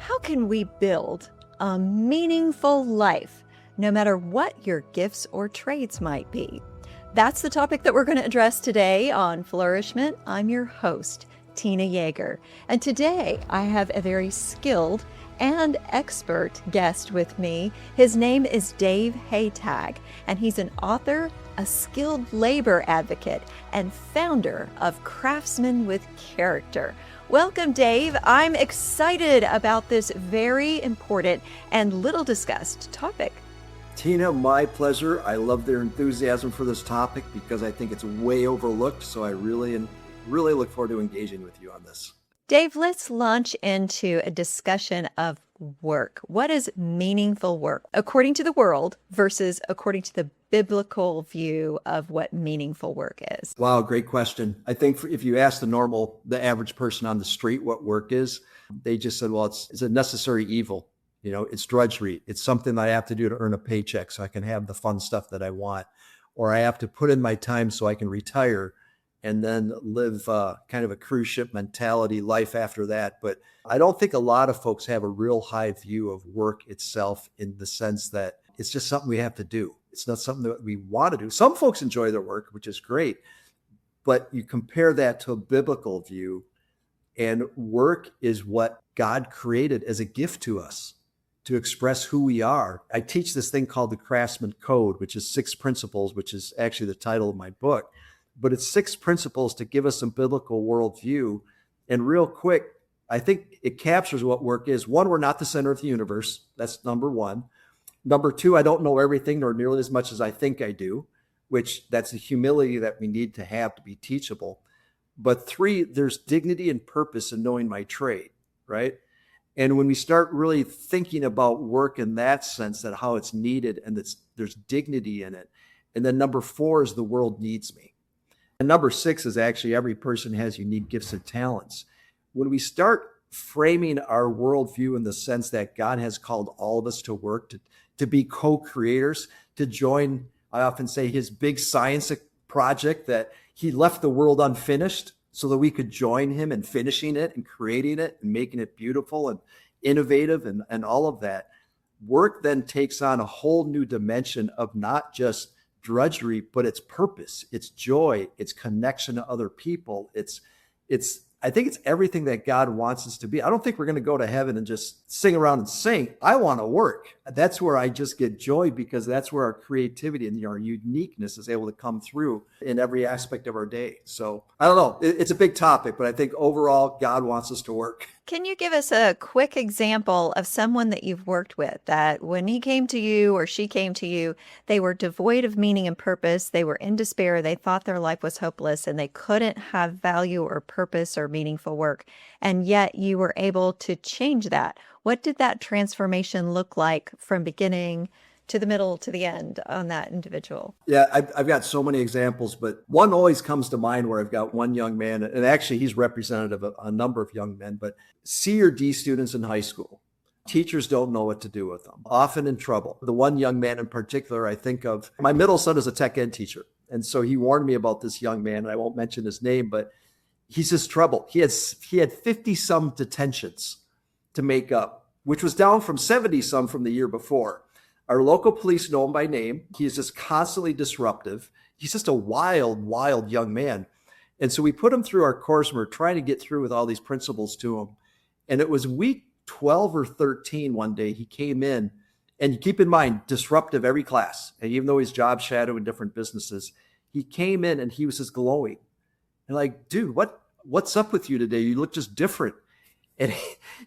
How can we build a meaningful life, no matter what your gifts or trades might be? That's the topic that we're going to address today on Flourish-Meant. I'm your host, Tina Yeager. And today I have a very skilled and expert guest with me. His name is Dave Hataj, and he's an author, a skilled labor advocate, and founder of Craftsmen with Character. Welcome, Dave. I'm excited about this very important and little discussed topic. Tina, my pleasure. I love their enthusiasm for this topic because I think it's way overlooked. So I really look forward to engaging with you on this. Dave, let's launch into a discussion of work. What is meaningful work according to the world versus according to the biblical view of what meaningful work is? Wow, great question. I think if you ask the average person on the street what work is, they just said, well, it's a necessary evil. You know, it's drudgery. It's something that I have to do to earn a paycheck so I can have the fun stuff that I want, or I have to put in my time so I can retire and then live kind of a cruise ship mentality life after that. But I don't think a lot of folks have a real high view of work itself in the sense that it's just something we have to do. It's not something that we want to do. Some folks enjoy their work, which is great, but you compare that to a biblical view, and work is what God created as a gift to us to express who we are. I teach this thing called the Craftsman Code, which is 6 principles, which is actually the title of my book. But it's 6 principles to give us some biblical worldview. And real quick, I think it captures what work is. 1, we're not the center of the universe. That's number 1. Number 2, I don't know everything nor nearly as much as I think I do, which that's the humility that we need to have to be teachable. But 3, there's dignity and purpose in knowing my trade, right? And when we start really thinking about work in that sense, that how it's needed and there's dignity in it. And then number 4 is the world needs me. And number 6 is actually every person has unique gifts and talents. When we start framing our worldview in the sense that God has called all of us to work, to be co-creators, to join, I often say, his big science project that he left the world unfinished so that we could join him in finishing it and creating it and making it beautiful and innovative and all of that. Work then takes on a whole new dimension of not just drudgery, but it's purpose, it's joy, it's connection to other people. I think it's everything that God wants us to be. I don't think we're going to go to heaven and just sing around and sing. I want to work. That's where I just get joy because that's where our creativity and our uniqueness is able to come through in every aspect of our day. So I don't know. It's a big topic, but I think overall God wants us to work. Can you give us a quick example of someone that you've worked with that when he came to you or she came to you, they were devoid of meaning and purpose, they were in despair, they thought their life was hopeless, and they couldn't have value or purpose or meaningful work, and yet you were able to change that? What did that transformation look like from beginning to the middle to the end on that individual? Yeah, I've got so many examples, but one always comes to mind where I've got one young man, and actually he's representative of a number of young men, but C or D students in high school. Teachers don't know what to do with them, often in trouble. The one young man in particular I think of, my middle son is a tech ed teacher. And so he warned me about this young man, and I won't mention his name, but he's just trouble. He had 50 some detentions to make up, which was down from 70 some from the year before. Our local police know him by name. He is just constantly disruptive. He's just a wild young man. And so we put him through our course and we're trying to get through with all these principles to him. And it was week 12 or 13 one day he came in, and keep in mind, disruptive every class. And even though he's job shadow in different businesses, he came in and he was just glowing. And like, dude, what's up with you today? You look just different. And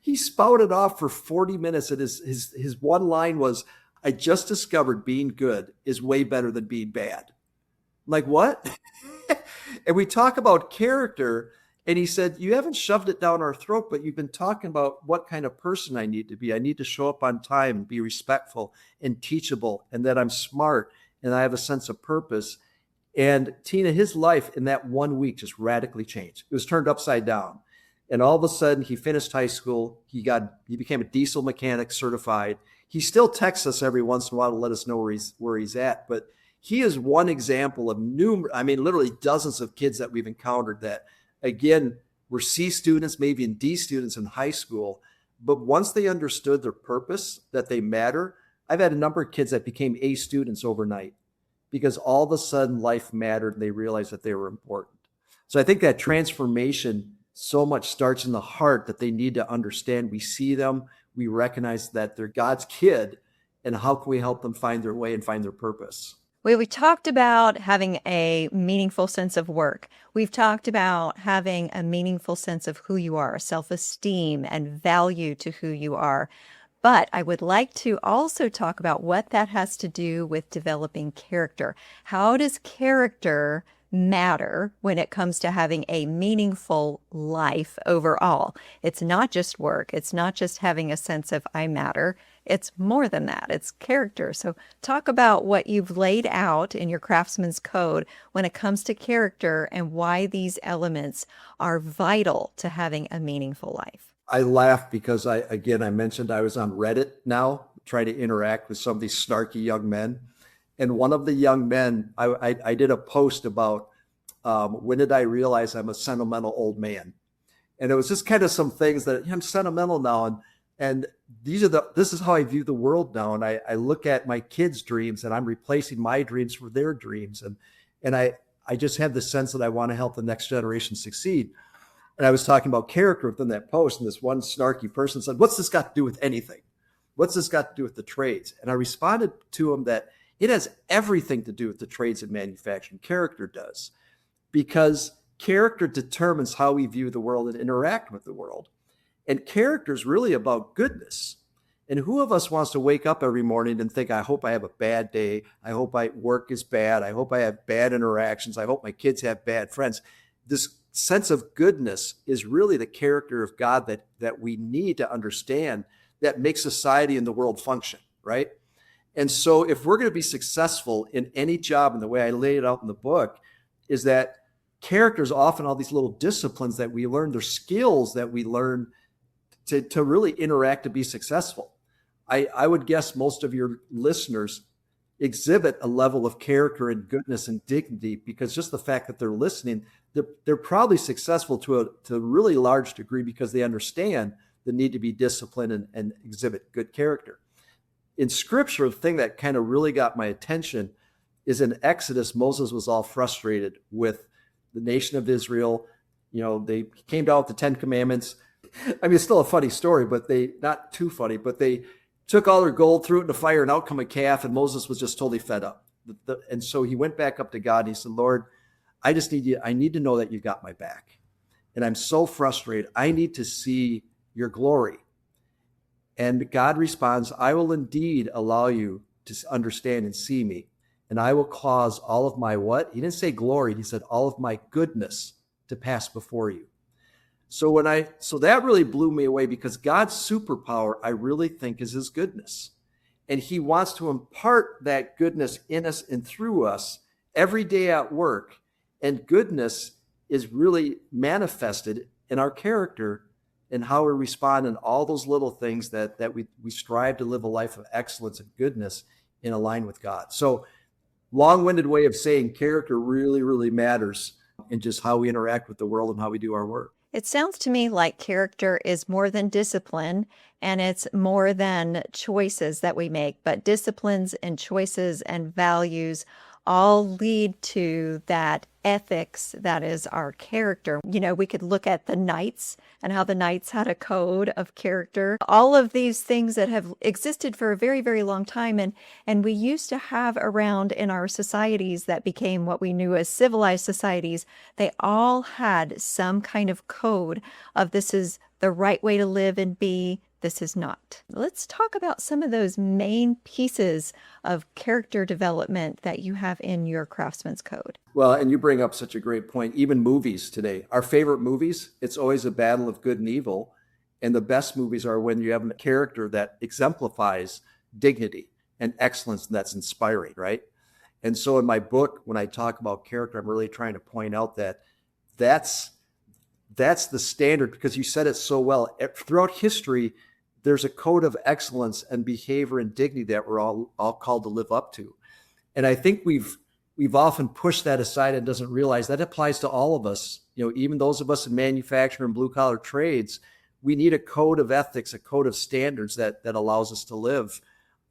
he spouted off for 40 minutes. And his one line was, I just discovered being good is way better than being bad. I'm like, what? And we talk about character. And he said, you haven't shoved it down our throat, but you've been talking about what kind of person I need to be. I need to show up on time and be respectful and teachable, and that I'm smart and I have a sense of purpose. And Tina, his life in that 1 week just radically changed. It was turned upside down. And all of a sudden he finished high school. He became a diesel mechanic certified. He still texts us every once in a while to let us know where he's at. But he is one example of literally dozens of kids that we've encountered that, again, were C students, maybe in D students in high school, But once they understood their purpose, that they matter, I've had a number of kids that became A students overnight because all of a sudden life mattered and they realized that they were important. So I think that transformation so much starts in the heart that they need to understand. We see them, we recognize that they're God's kid, and how can we help them find their way and find their purpose? We talked about having a meaningful sense of work. We've talked about having a meaningful sense of who you are, self-esteem and value to who you are. But I would like to also talk about what that has to do with developing character. How does character matter when it comes to having a meaningful life overall? It's not just work. It's not just having a sense of I matter. It's more than that. It's character. So talk about what you've laid out in your Craftsman's Code when it comes to character and why these elements are vital to having a meaningful life. I laugh because I mentioned I was on Reddit now, trying to interact with some of these snarky young men. And one of the young men, I did a post about when did I realize I'm a sentimental old man? And it was just kind of some things that I'm sentimental now. And this is how I view the world now. And I look at my kids' dreams and I'm replacing my dreams for their dreams. And I just have the sense that I want to help the next generation succeed. And I was talking about character within that post, and this one snarky person said, "What's this got to do with anything? What's this got to do with the trades?" And I responded to him that it has everything to do with the trades and manufacturing. Character does, because character determines how we view the world and interact with the world. And character is really about goodness. And who of us wants to wake up every morning and think, I hope I have a bad day. I hope my work is bad. I hope I have bad interactions. I hope my kids have bad friends. This sense of goodness is really the character of God that we need to understand, that makes society and the world function, right? And so if we're going to be successful in any job, in the way I laid it out in the book, is that character is often all these little disciplines that we learn, they're skills that we learn to really interact to be successful. I would guess most of your listeners exhibit a level of character and goodness and dignity because just the fact that they're listening, they're probably successful to a really large degree because they understand the need to be disciplined and exhibit good character. In scripture, the thing that kind of really got my attention is in Exodus, Moses was all frustrated with the nation of Israel. You know, they came down with the 10 Commandments. I mean, it's still a funny story, but not too funny, but they took all their gold, threw it in the fire, and out come a calf, and Moses was just totally fed up. And so he went back up to God and he said, "Lord, I need to know that you got my back. And I'm so frustrated. I need to see your glory." And God responds, "I will indeed allow you to understand and see me. And I will cause all of my" what? He didn't say glory. He said all of my goodness to pass before you. So that really blew me away, because God's superpower, I really think, is his goodness. And he wants to impart that goodness in us and through us every day at work. And goodness is really manifested in our character and how we respond in all those little things that we strive to live a life of excellence and goodness in line with God. So long-winded way of saying character really, really matters in just how we interact with the world and how we do our work. It sounds to me like character is more than discipline, and it's more than choices that we make, but disciplines and choices and values all lead to that ethics that is our character. You know, we could look at the knights and how the knights had a code of character. All of these things that have existed for a very, very long time, and we used to have around in our societies that became what we knew as civilized societies, they all had some kind of code of this is the right way to live and be, this is not. Let's talk about some of those main pieces of character development that you have in your Craftsman's Code. Well, and you bring up such a great point. Even movies today, our favorite movies, it's always a battle of good and evil. And the best movies are when you have a character that exemplifies dignity and excellence, and that's inspiring, right? And so in my book, when I talk about character, I'm really trying to point out that that's the standard, because you said it so well. Throughout history, there's a code of excellence and behavior and dignity that we're all called to live up to. And I think we've often pushed that aside and doesn't realize that applies to all of us. You know, even those of us in manufacturing and blue collar trades, we need a code of ethics, a code of standards that allows us to live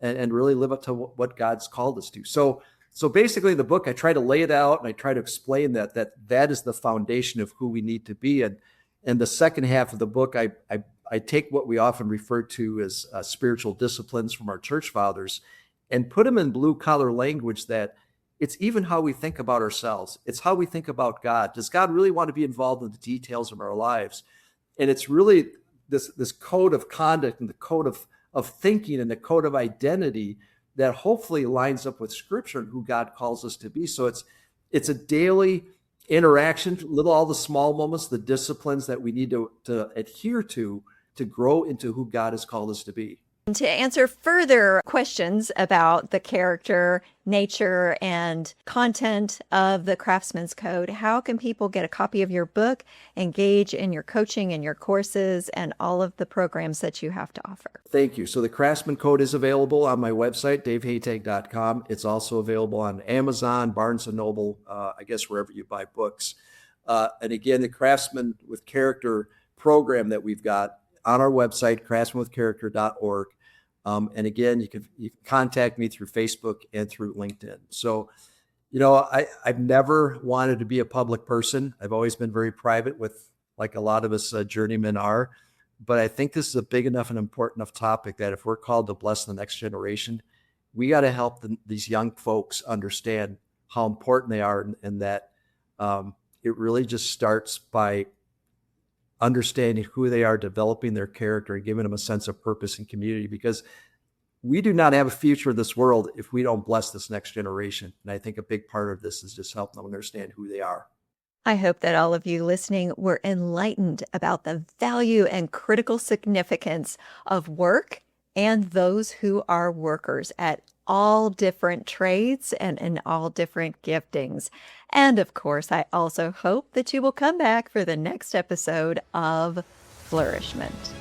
and really live up to what God's called us to. So basically the book, I try to lay it out and I try to explain that is the foundation of who we need to be. And the second half of the book, I take what we often refer to as spiritual disciplines from our church fathers and put them in blue collar language that it's even how we think about ourselves. It's how we think about God. Does God really want to be involved in the details of our lives? And it's really this code of conduct and the code of thinking and the code of identity that hopefully lines up with Scripture and who God calls us to be. So it's a daily interaction, all the small moments, the disciplines that we need to adhere to grow into who God has called us to be. To answer further questions about the character, nature, and content of the Craftsman's Code, how can people get a copy of your book, engage in your coaching and your courses, and all of the programs that you have to offer? Thank you. So the Craftsman Code is available on my website, davehataj.com. It's also available on Amazon, Barnes & Noble, I guess wherever you buy books. And again, the Craftsman with Character program that we've got on our website, craftsmanwithcharacter.org. And again, you can contact me through Facebook and through LinkedIn. So, I've never wanted to be a public person. I've always been very private like a lot of us journeymen are. But I think this is a big enough and important enough topic that if we're called to bless the next generation, we got to help these young folks understand how important they are and that it really just starts by understanding who they are, developing their character, and giving them a sense of purpose and community, because we do not have a future in this world if we don't bless this next generation. And I think a big part of this is just helping them understand who they are. I hope that all of you listening were enlightened about the value and critical significance of work and those who are workers at all different trades and in all different giftings. And of course, I also hope that you will come back for the next episode of Flourish-Meant.